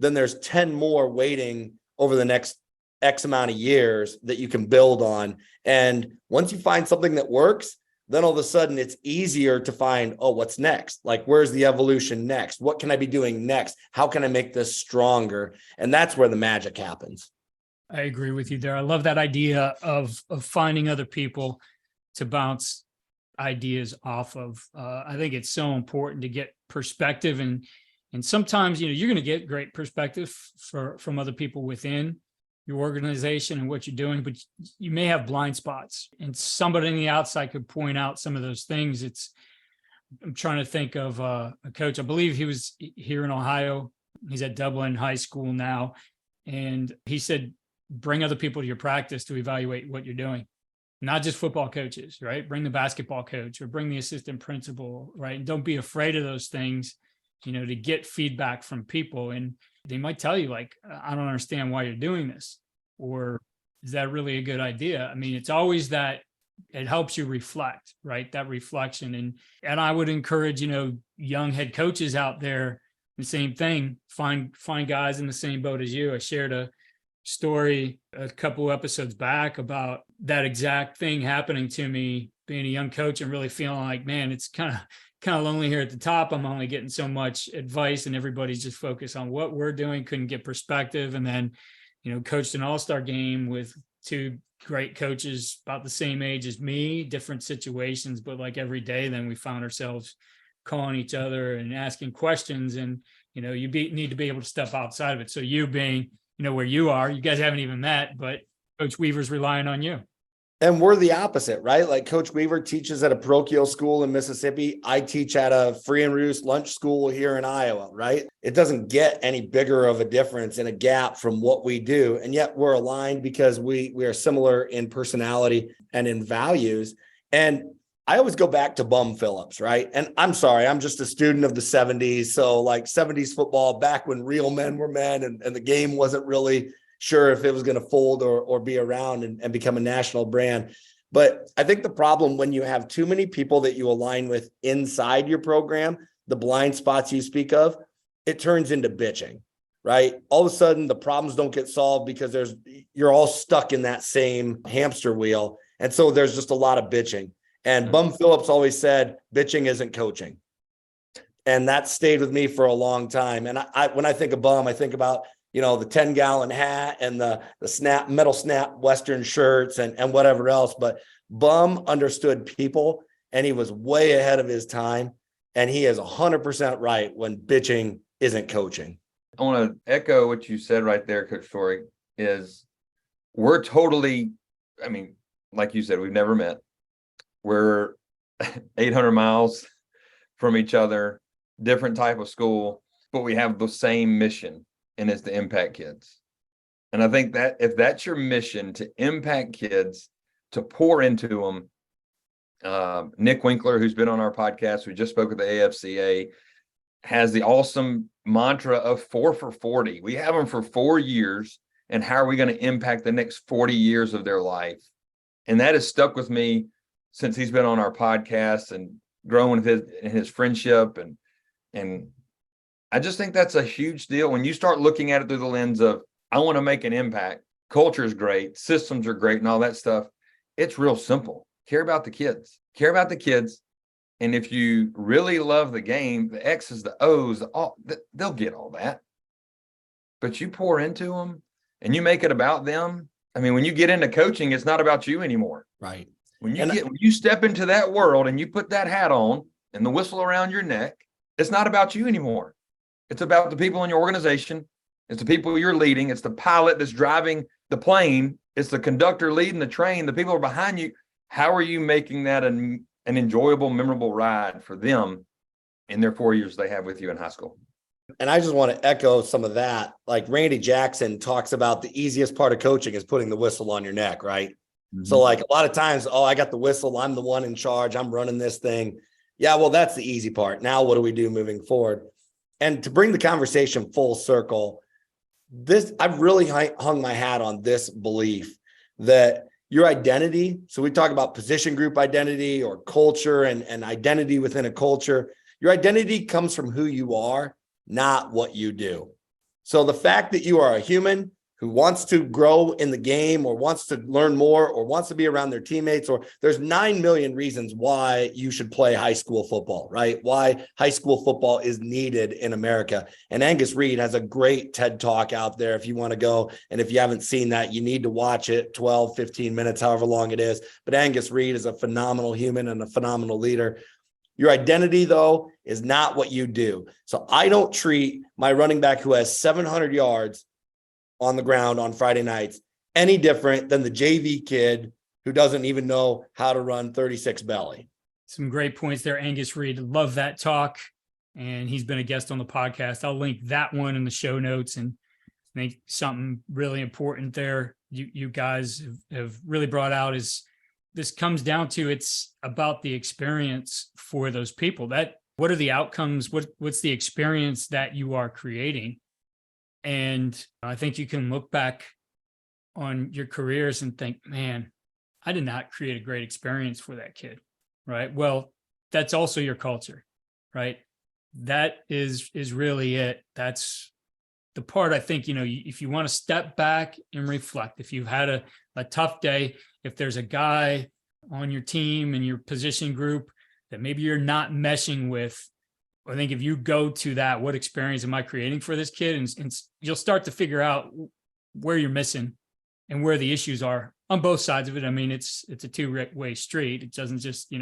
Speaker 3: then there's 10 more waiting over the next X amount of years that you can build on. And once you find something that works, then all of a sudden it's easier to find, what's next? Like, where's the evolution next? What can I be doing next? How can I make this stronger? And that's where the magic happens.
Speaker 1: I agree with you there. I love that idea of finding other people to bounce ideas off of. I think it's so important to get perspective, and sometimes you're going to get great perspective from other people within your organization and what you're doing, but you may have blind spots, and somebody on the outside could point out some of those things. I'm trying to think of a coach. I believe he was here in Ohio. He's at Dublin High School now, and he said, bring other people to your practice to evaluate what you're doing. Not just football coaches, right? Bring the basketball coach or bring the assistant principal, right? And don't be afraid of those things, to get feedback from people. And they might tell you, like, I don't understand why you're doing this, or is that really a good idea? I mean, it's always that it helps you reflect, right? That reflection. And I would encourage, young head coaches out there, the same thing, find guys in the same boat as you. I shared story a couple episodes back about that exact thing happening to me being a young coach and really feeling like, man, it's kind of lonely here at the top. I'm only getting so much advice and everybody's just focused on what we're doing, couldn't get perspective. And then, coached an all-star game with two great coaches about the same age as me, different situations, but like every day, then we found ourselves calling each other and asking questions. And, you need to be able to step outside of it. So you being, where you are, you guys haven't even met, but Coach Weaver's relying on you.
Speaker 3: And we're the opposite, right? Like Coach Weaver teaches at a parochial school in Mississippi. I teach at a free and reduced lunch school here in Iowa, right? It doesn't get any bigger of a difference in a gap from what we do. And yet we're aligned because we are similar in personality and in values. And I always go back to Bum Phillips, right? And I'm sorry, I'm just a student of the 70s. So like 70s football, back when real men were men and the game wasn't really sure if it was going to fold or be around and become a national brand. But I think the problem when you have too many people that you align with inside your program, the blind spots you speak of, it turns into bitching, right? All of a sudden the problems don't get solved because you're all stuck in that same hamster wheel. And so there's just a lot of bitching. And Bum Phillips always said, bitching isn't coaching. And that stayed with me for a long time. And when I think of Bum, I think about, the 10-gallon hat and the metal snap Western shirts and whatever else. But Bum understood people and he was way ahead of his time. And he is 100% right when bitching isn't coaching.
Speaker 2: I want to echo what you said right there, Coach Torrey, is we're totally, like you said, we've never met. We're 800 miles from each other, different type of school, but we have the same mission, and it's to impact kids. And I think that if that's your mission, to impact kids, to pour into them, Nick Winkler, who's been on our podcast, we just spoke with the AFCA, has the awesome mantra of 4 for 40. We have them for 4 years, and how are we going to impact the next 40 years of their life? And that has stuck with me since he's been on our podcast and growing his friendship. And I just think that's a huge deal. When you start looking at it through the lens of, I want to make an impact, culture is great, systems are great and all that stuff. It's real simple. Care about the kids. And if you really love the game, the X's, the O's, they'll get all that. But you pour into them and you make it about them. When you get into coaching, it's not about you anymore.
Speaker 3: Right.
Speaker 2: When you step into that world and you put that hat on and the whistle around your neck, it's not about you anymore. It's about the people in your organization. It's the people you're leading. It's the pilot that's driving the plane. It's the conductor leading the train. The people are behind you. How are you making that an enjoyable, memorable ride for them in their 4 years they have with you in high school?
Speaker 3: And I just want to echo some of that. Like Randy Jackson talks about the easiest part of coaching is putting the whistle on your neck, right? Mm-hmm. So like a lot of times, I got the whistle. I'm the one in charge. I'm running this thing. Yeah, well, that's the easy part. Now, what do we do moving forward? And to bring the conversation full circle, I've really hung my hat on this belief that your identity, so we talk about position group identity or culture and identity within a culture, your identity comes from who you are, not what you do. So the fact that you are a human who wants to grow in the game or wants to learn more or wants to be around their teammates, or there's 9 million reasons why you should play high school football, right? Why high school football is needed in America. And Angus Reid has a great TED Talk out there if you want to go. And if you haven't seen that, you need to watch it, 12, 15 minutes, however long it is. But Angus Reid is a phenomenal human and a phenomenal leader. Your identity, though, is not what you do. So I don't treat my running back who has 700 yards on the ground on Friday nights any different than the JV kid who doesn't even know how to run 36 belly.
Speaker 1: Some great points there, Angus Reid. Love that talk. And he's been a guest on the podcast. I'll link that one in the show notes. And I think something really important there you guys have really brought out is this comes down to, it's about the experience for those people. What are the outcomes? What's the experience that you are creating? And I think you can look back on your careers and think, man, I did not create a great experience for that kid, right? Well, that's also your culture, right? That is really it. That's the part I think, if you want to step back and reflect, if you've had a tough day, if there's a guy on your team and your position group that maybe you're not meshing with, I think if you go to that, what experience am I creating for this kid? And you'll start to figure out where you're missing and where the issues are on both sides of it. I mean, it's a two-way street. It doesn't just,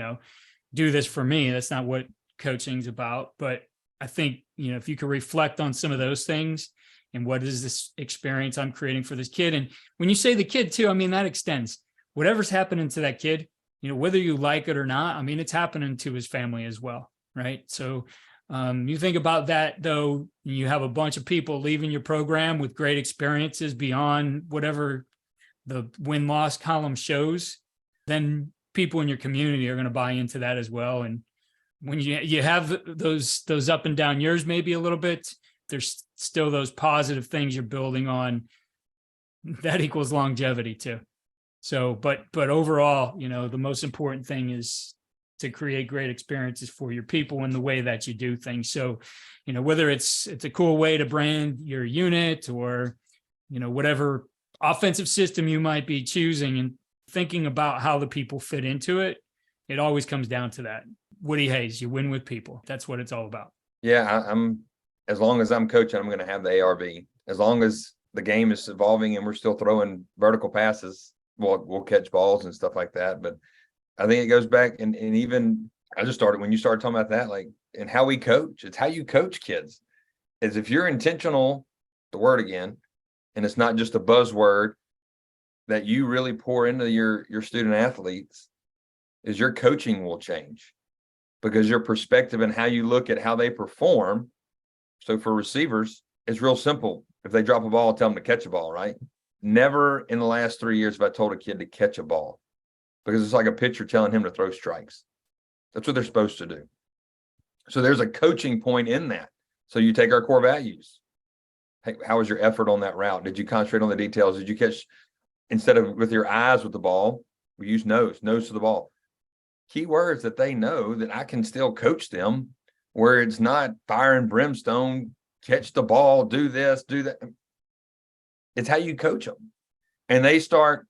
Speaker 1: do this for me. That's not what coaching's about. But I think, if you could reflect on some of those things and what is this experience I'm creating for this kid? And when you say the kid too, I mean, that extends whatever's happening to that kid, whether you like it or not. I mean, it's happening to his family as well. Right. So you think about that, though, you have a bunch of people leaving your program with great experiences beyond whatever the win-loss column shows, then people in your community are going to buy into that as well. And when you have those up and down years, maybe a little bit, there's still those positive things you're building on. That equals longevity too. So, but overall, the most important thing is to create great experiences for your people in the way that you do things. So, whether it's a cool way to brand your unit or, whatever offensive system you might be choosing and thinking about how the people fit into it, it always comes down to that. Woody Hayes, you win with people. That's what it's all about.
Speaker 2: Yeah, I'm as long as I'm coaching, I'm going to have the ARV. As long as the game is evolving and we're still throwing vertical passes, we'll catch balls and stuff like that. But I think it goes back and even I just started when you started talking about that, like, and how we coach. It's how you coach kids. Is if you're intentional, the word again, and it's not just a buzzword that you really pour into your student athletes, is your coaching will change because your perspective and how you look at how they perform. So for receivers, it's real simple. If they drop a ball, tell them to catch a ball, right? Never in the last 3 years have I told a kid to catch a ball because it's like a pitcher telling him to throw strikes. That's what they're supposed to do. So there's a coaching point in that. So you take our core values. Hey, how was your effort on that route? Did you concentrate on the details? Did you catch, instead of with your eyes with the ball, we use nose to the ball. Key words that they know that I can still coach them where it's not fire and brimstone, catch the ball, do this, do that. It's how you coach them. And they start,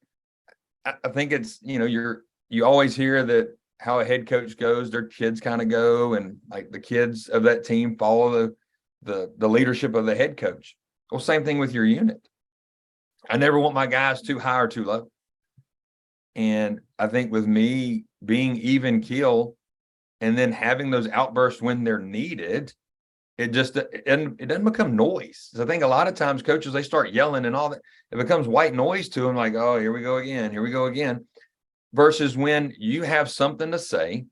Speaker 2: I think it's, you always hear that how a head coach goes, their kids kind of go, and like the kids of that team follow the leadership of the head coach. Well, same thing with your unit. I never want my guys too high or too low. And I think with me being even keel and then having those outbursts when they're needed, it doesn't become noise. So I think a lot of times coaches, they start yelling and all that. It becomes white noise to them, like, oh, here we go again. Versus when you have something to say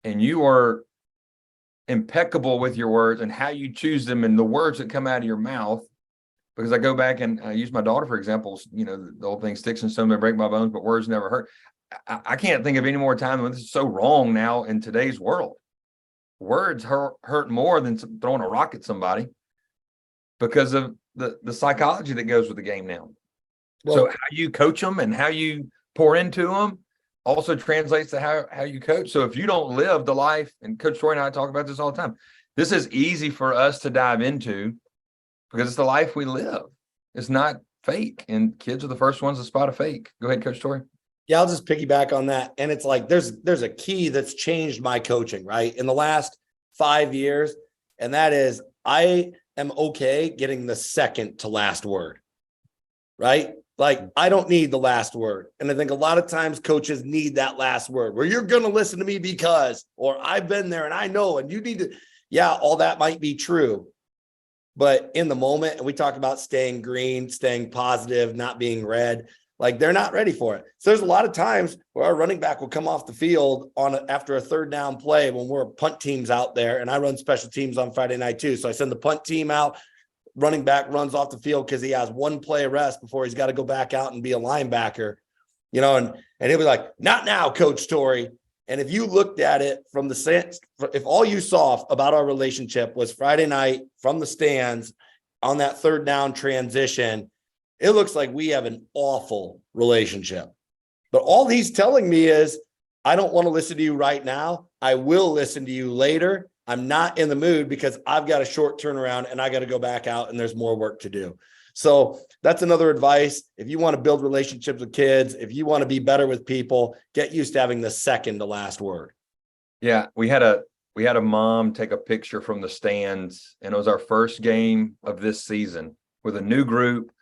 Speaker 2: and you are impeccable with your words and how you choose them and the words that come out of your mouth. Because I go back and I use my daughter, for example, the old thing, sticks and stones may break my bones, but words never hurt. I can't think of any more time when this is so wrong now in today's world. Words hurt more than throwing a rock at somebody because of the psychology that goes with the game now. Well, so how you coach them and how you pour into them also translates to how you coach. So if you don't live the life, and Coach Torrey and I talk about this all the time, this is easy for us to dive into because it's the life we live. It's not fake, and kids are the first ones to spot a fake. Go ahead, Coach Torrey.
Speaker 3: Yeah, I'll just piggyback on that. And it's like there's a key that's changed my coaching, right? In the last 5 years, and that is I am okay getting the second to last word, right? Like I don't need the last word. And I think a lot of times coaches need that last word where you're going to listen to me because, or I've been there and I know, and you need to, yeah, all that might be true. But in the moment, and we talk about staying green, staying positive, not being red, like they're not ready for it. So there's a lot of times where our running back will come off the field after a third down play when we're punt teams out there, and I run special teams on Friday night too. So I send the punt team out, running back runs off the field because he has one play of rest before he's got to go back out and be a linebacker, and he'll be like, not now, Coach Torrey. And if you looked at it from the sense, if all you saw about our relationship was Friday night from the stands on that third down transition, it looks like we have an awful relationship. But all he's telling me is, I don't want to listen to you right now. I will listen to you later. I'm not in the mood because I've got a short turnaround and I got to go back out and there's more work to do. So that's another advice. If you want to build relationships with kids, if you want to be better with people, get used to having the second to last word.
Speaker 2: Yeah, we had a mom take a picture from the stands, and it was our first game of this season with a new group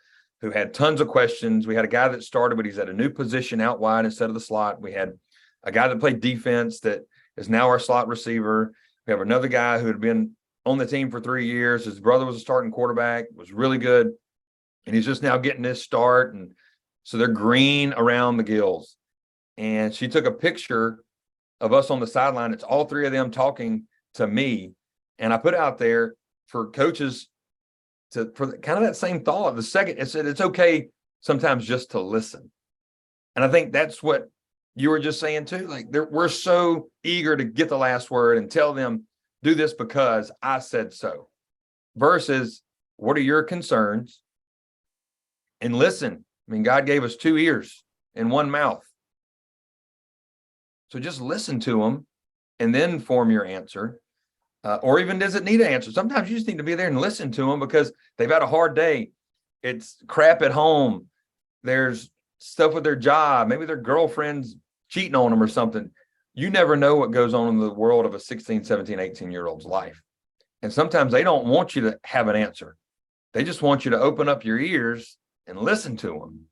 Speaker 2: who had tons of questions. We had a guy that started, but he's at a new position out wide instead of the slot. We had a guy that played defense that is now our slot receiver. We have another guy who had been on the team for 3 years. His brother was a starting quarterback, was really good, and he's just now getting his start. And so they're green around the gills. And she took a picture of us on the sideline. It's all three of them talking to me. And I put out there for coaches for kind of that same thought. The second, it said, it's okay sometimes just to listen. And I think that's what you were just saying too. Like we're so eager to get the last word and tell them, do this because I said so, versus what are your concerns? And listen. I mean, God gave us 2 ears and 1 mouth. So just listen to them and then form your answer. Or even does it need an answer? Sometimes you just need to be there and listen to them because they've had a hard day. It's crap at home. There's stuff with their job. Maybe their girlfriend's cheating on them or something. You never know what goes on in the world of a 16, 17, 18-year-old's life. And sometimes they don't want you to have an answer. They just want you to open up your ears and listen to them.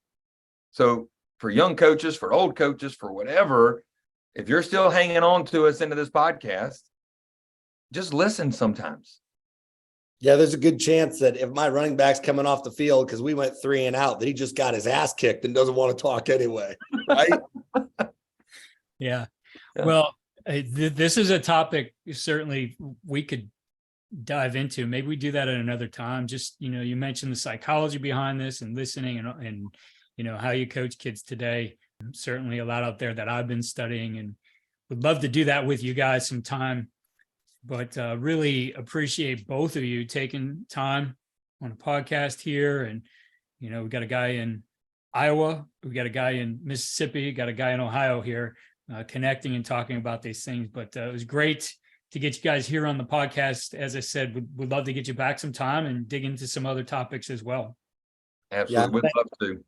Speaker 2: So for young coaches, for old coaches, for whatever, if you're still hanging on to us into this podcast, just listen sometimes.
Speaker 3: Yeah, there's a good chance that if my running back's coming off the field because we went 3 and out, that he just got his ass kicked and doesn't want to talk anyway. Right?
Speaker 1: Yeah. Well, this is a topic certainly we could dive into. Maybe we do that at another time. Just, you mentioned the psychology behind this and listening and how you coach kids today. Certainly a lot out there that I've been studying and would love to do that with you guys sometime. But really appreciate both of you taking time on a podcast here. And, we've got a guy in Iowa, we've got a guy in Mississippi, got a guy in Ohio here connecting and talking about these things. But it was great to get you guys here on the podcast. As I said, would love to get you back sometime and dig into some other topics as well.
Speaker 2: Absolutely. Would love to.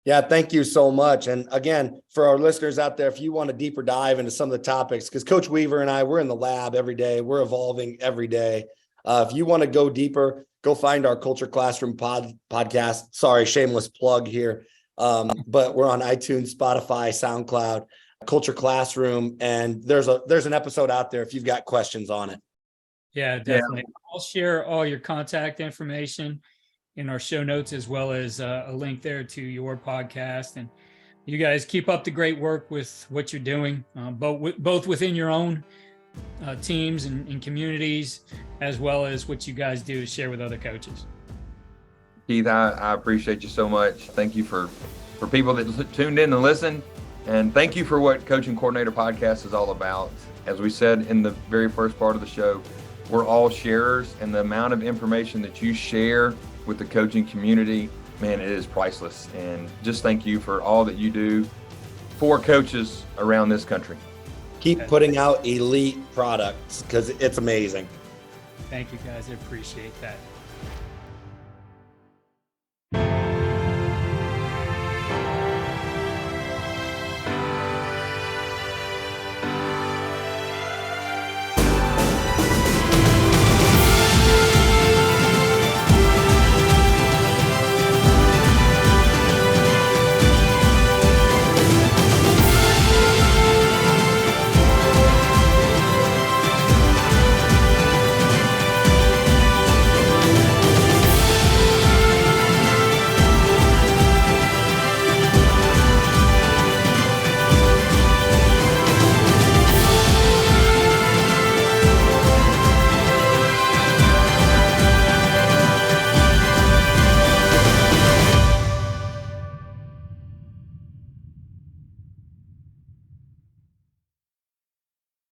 Speaker 3: Yeah, thank you so much. And again, for our listeners out there, if you want a deeper dive into some of the topics, because Coach Weaver and I, we're in the lab every day. We're evolving every day. If you want to go deeper, go find our Culture Classroom podcast. Sorry, shameless plug here. But we're on iTunes, Spotify, SoundCloud, Culture Classroom. And there's an episode out there if you've got questions on it.
Speaker 1: Yeah, definitely. Yeah. I'll share all your contact information in our show notes, as well as a link there to your podcast. And you guys keep up the great work with what you're doing, both within your own teams and communities, as well as what you guys do to share with other coaches.
Speaker 2: Keith, I appreciate you so much. Thank you for people that tuned in and listened. And thank you for what Coaching Coordinator Podcast is all about. As we said in the very first part of the show, we're all sharers, and the amount of information that you share with the coaching community, man, it is priceless. And just thank you for all that you do for coaches around this country.
Speaker 3: Keep putting out elite products because it's amazing.
Speaker 1: Thank you, guys. I appreciate that.